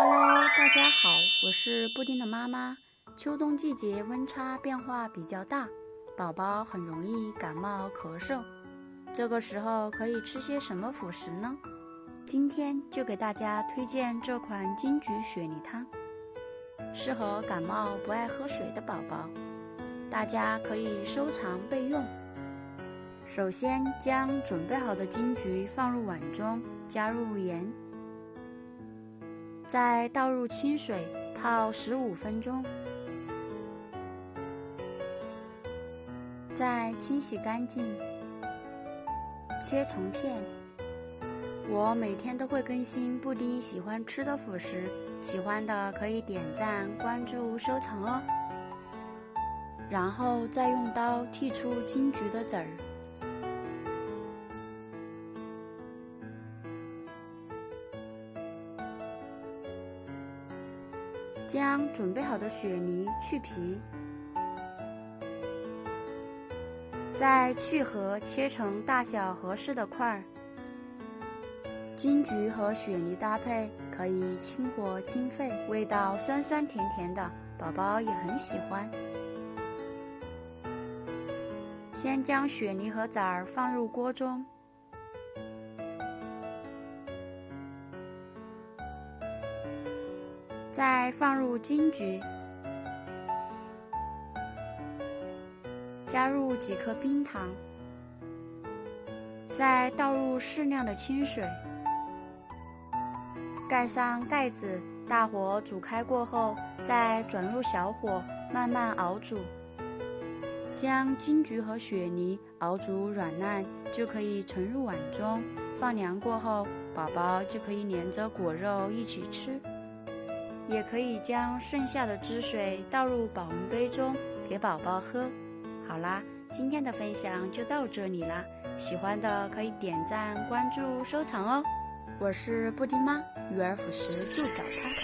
Hello，大家好，我是布丁的妈妈。秋冬季节温差变化比较大，宝宝很容易感冒咳嗽。这个时候可以吃些什么辅食呢？今天就给大家推荐这款金桔雪梨汤，适合感冒不爱喝水的宝宝，大家可以收藏备用。首先将准备好的金桔放入碗中，加入盐，再倒入清水泡15分钟，再清洗干净，切成片。我每天都会更新布丁喜欢吃的辅食，喜欢的可以点赞、关注、收藏哦。然后再用刀剔出金桔的籽儿，将准备好的雪梨去皮，再去核切成大小合适的块儿。金桔和雪梨搭配可以清火清肺，味道酸酸甜甜的，宝宝也很喜欢。先将雪梨和籽儿放入锅中，再放入金桔，加入几颗冰糖，再倒入适量的清水，盖上盖子，大火煮开过后，再转入小火慢慢熬煮。将金桔和雪梨熬煮软烂，就可以盛入碗中，放凉过后，宝宝就可以连着果肉一起吃。也可以将剩下的汁水倒入保温杯中给宝宝喝。好啦，今天的分享就到这里啦，喜欢的可以点赞、关注、收藏哦。我是布丁妈，育儿辅食就找它。